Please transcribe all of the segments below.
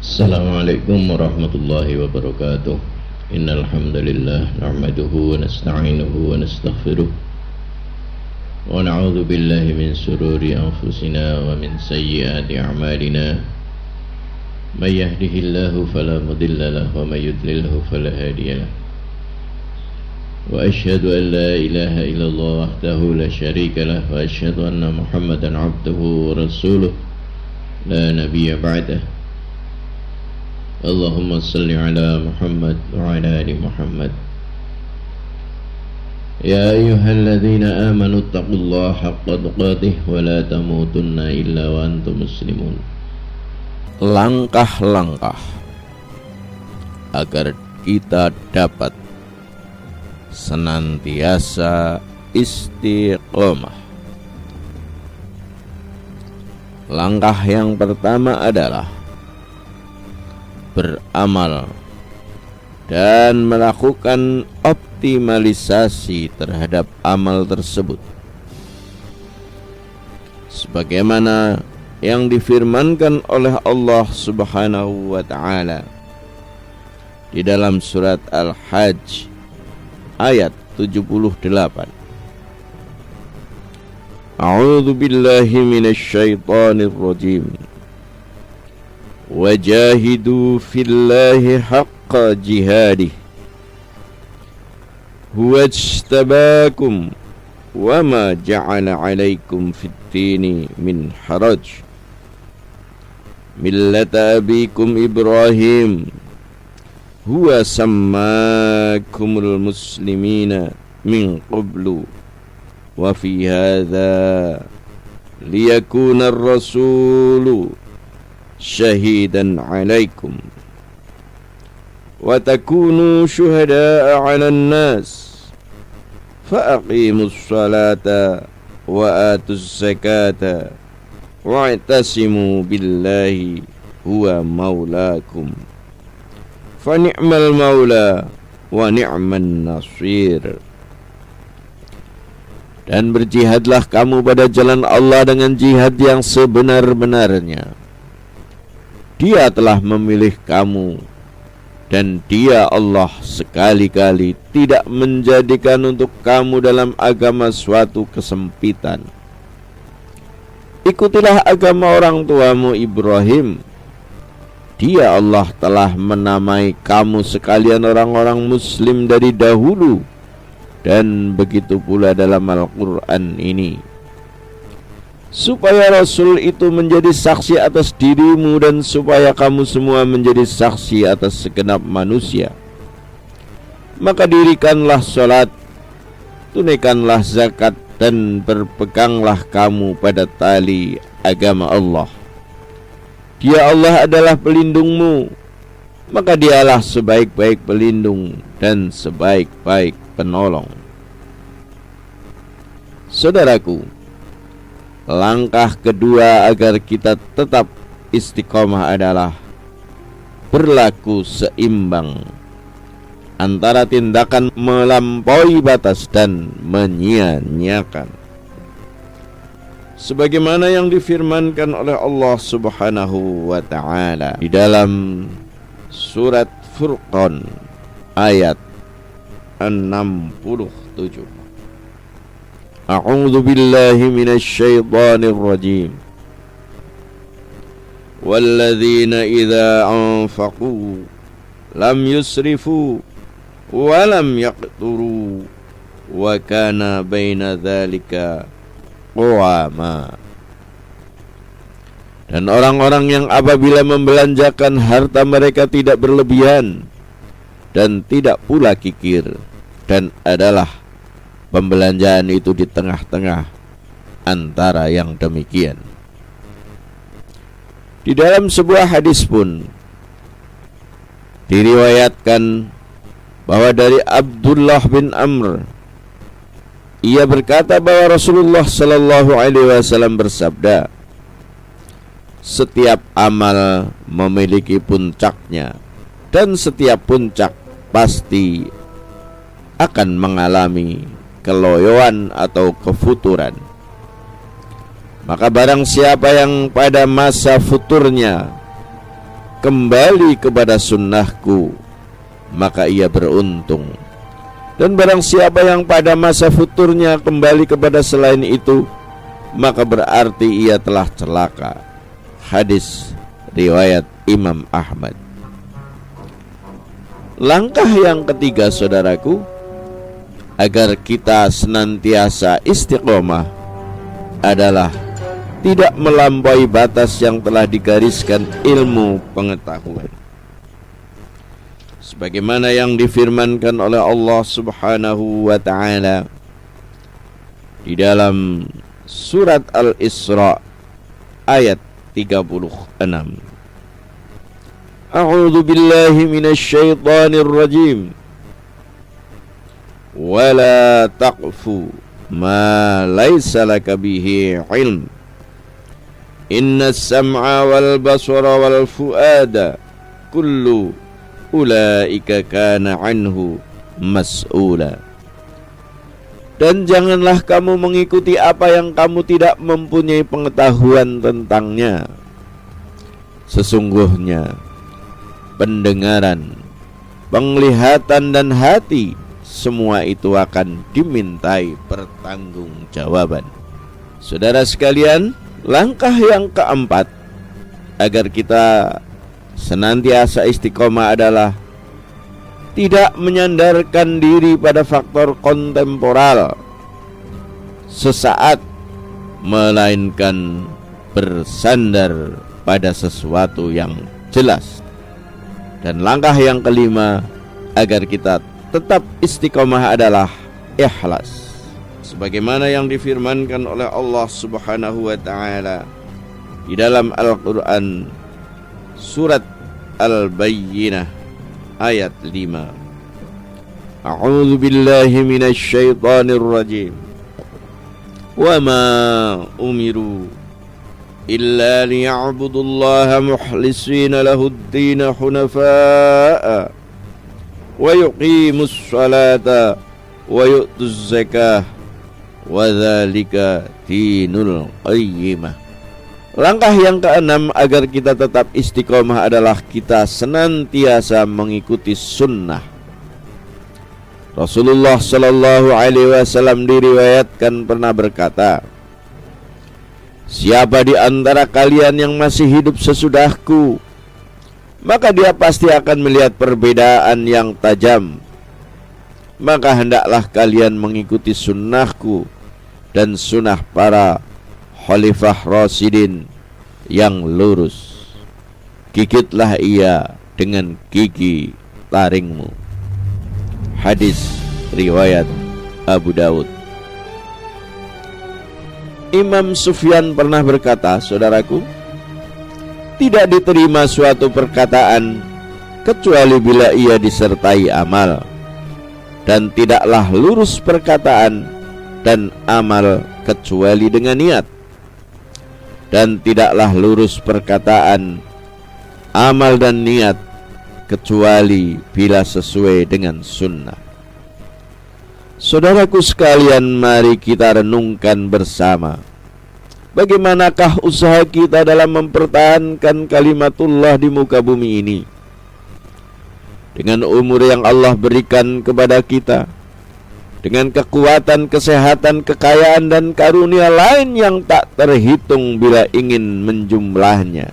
Assalamualaikum warahmatullahi wabarakatuh. Innal hamdalillah nahmaduhu wa nasta'inuhu wa nastaghfiruh wa na'udzu billahi min shururi anfusina wa min sayyiati a'malina. May yahdihillahu fala mudilla lahu wa may yudlilhu fala hadiya lahu. Wa asyhadu an la ilaha illallah wahdahu la syarika lahu wa asyhadu anna Muhammadan 'abduhu wa rasuluh la nabiyya ba'dahu. Allahumma salli ala Muhammad wa ala ali Muhammad. Ya ayyuhalladzina amanu taqullaha haqqa tuqatih wa la tamutunna illa wa antum muslimun. Langkah-langkah agar kita dapat senantiasa istiqomah. Langkah yang pertama adalah beramal dan melakukan optimalisasi terhadap amal tersebut, sebagaimana yang difirmankan oleh Allah Subhanahu wa ta'ala di dalam surat Al-Hajj ayat 78. A'udzu billahi minasy syaithanir rajim. Wajahidu fillahi haqqa jihadih huwa ijtabakum wa ma ja'ala 'alaikum fid-dini min haraj millata abikum Ibrahim huwa sammakumul muslimina min qablu wa fi hadza liyakuna ar-rasulu syahidan 'alaikum wa takunu syuhada'a 'alan nas fa aqimus salata wa atuz zakata wa'tasimu billahi huwa maulakum fa ni'mal maula wa ni'man nasir. Dan berjihadlah kamu pada jalan Allah dengan jihad yang sebenar-benarnya. Dia telah memilih kamu, dan Dia Allah sekali-kali tidak menjadikan untuk kamu dalam agama suatu kesempitan. Ikutilah agama orang tuamu Ibrahim. Dia Allah telah menamai kamu sekalian orang-orang muslim dari dahulu, dan begitu pula dalam Al-Quran ini, supaya Rasul itu menjadi saksi atas dirimu dan supaya kamu semua menjadi saksi atas segenap manusia. Maka dirikanlah salat, tunaikanlah zakat, dan berpeganglah kamu pada tali agama Allah. Dia Allah adalah pelindungmu, maka Dialah sebaik-baik pelindung dan sebaik-baik penolong. Saudaraku, langkah kedua agar kita tetap istiqomah adalah berlaku seimbang antara tindakan melampaui batas dan menyia-nyiakan, sebagaimana yang difirmankan oleh Allah Subhanahu wa ta'ala di dalam surat Furqan ayat 67. A'udzu billahi minasy syaithanir rajim. Walladzina idza anfaqu lam yusrifu wa lam yaqturu wa kana baina dzalika qawama. Dan orang-orang yang apabila membelanjakan harta mereka tidak berlebihan dan tidak pula kikir, dan adalah pembelanjaan itu di tengah-tengah antara yang demikian. Di dalam sebuah hadis pun diriwayatkan bahwa dari Abdullah bin Amr, ia berkata bahwa Rasulullah sallallahu alaihi wasallam bersabda, setiap amal memiliki puncaknya, dan setiap puncak pasti akan mengalami keloyoan atau kefuturan. Maka barang siapa yang pada masa futurnya kembali kepada sunnahku, maka ia beruntung. Dan barang siapa yang pada masa futurnya kembali kepada selain itu, maka berarti ia telah celaka. Hadis riwayat Imam Ahmad. Langkah yang ketiga, saudaraku, agar kita senantiasa istiqomah adalah tidak melampaui batas yang telah digariskan ilmu pengetahuan. Sebagaimana yang difirmankan oleh Allah Subhanahu wa ta'ala di dalam surat Al-Isra ayat 36. A'udzu billahi minasy syaithanir rajim. Wala taqfu ma laisa laka bihi ilm. Innas sam'a wal basara wal fuada kullu ulaika kana anhu mas'ula. Dan janganlah kamu mengikuti apa yang kamu tidak mempunyai pengetahuan tentangnya. Sesungguhnya pendengaran, penglihatan dan hati, semua itu akan dimintai pertanggungjawaban. Saudara sekalian, langkah yang keempat agar kita senantiasa istiqomah adalah tidak menyandarkan diri pada faktor kontemporal sesaat, melainkan bersandar pada sesuatu yang jelas. Dan langkah yang kelima agar kita tetap istiqomah adalah ikhlas. Sebagaimana yang difirmankan oleh Allah Subhanahu wa ta'ala di dalam Al-Quran surat Al-Bayyinah ayat 5. A'udzu billahi minasy syaithanir rajim. Wa ma umiru illa liya'budullaha mukhlishina lahud-din hunafa'a wa yuqimus salata wa yu'tuz zakah wa dzalika dinul qayyimah. Langkah yang keenam agar kita tetap istiqomah adalah kita senantiasa mengikuti sunnah. Rasulullah sallallahu alaihi wasallam diriwayatkan pernah berkata, siapa di antara kalian yang masih hidup sesudahku, maka dia pasti akan melihat perbedaan yang tajam. Maka hendaklah kalian mengikuti sunnahku dan sunnah para Khalifah Rasyidin yang lurus. Gigitlah ia dengan gigi taringmu. Hadis riwayat Abu Daud. Imam Sufyan pernah berkata, saudaraku, tidak diterima suatu perkataan kecuali bila ia disertai amal, dan tidaklah lurus perkataan dan amal kecuali dengan niat, dan tidaklah lurus perkataan, amal dan niat kecuali bila sesuai dengan sunnah. Saudaraku sekalian, mari kita renungkan bersama, bagaimanakah usaha kita dalam mempertahankan kalimatullah di muka bumi ini dengan umur yang Allah berikan kepada kita, dengan kekuatan, kesehatan, kekayaan dan karunia lain yang tak terhitung bila ingin menjumlahnya.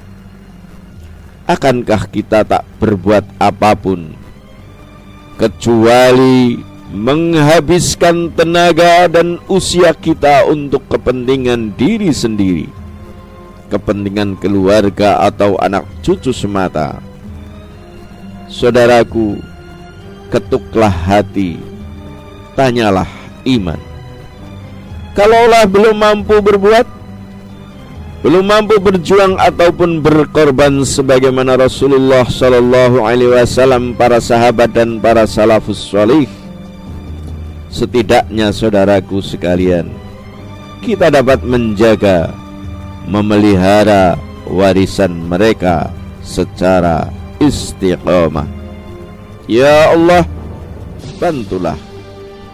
Akankah kita tak berbuat apapun kecuali menghabiskan tenaga dan usia kita untuk kepentingan diri sendiri, kepentingan keluarga atau anak cucu semata? Saudaraku, ketuklah hati, tanyalah iman. Kalaulah belum mampu berbuat, belum mampu berjuang ataupun berkorban sebagaimana Rasulullah sallallahu alaihi wasallam, para sahabat dan para salafus salih, setidaknya saudaraku sekalian, kita dapat menjaga, memelihara warisan mereka secara istiqomah. Ya Allah, bantulah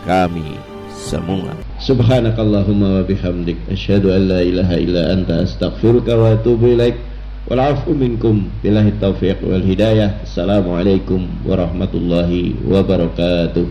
kami semua. Subhanakallahumma wa bihamdik, asyhadu an la ilaha illa anta, astaghfiruka wa atubu ilaik. wal 'afwu minkum. Billahi taufiq wal hidayah. Assalamualaikum warahmatullahi wabarakatuh.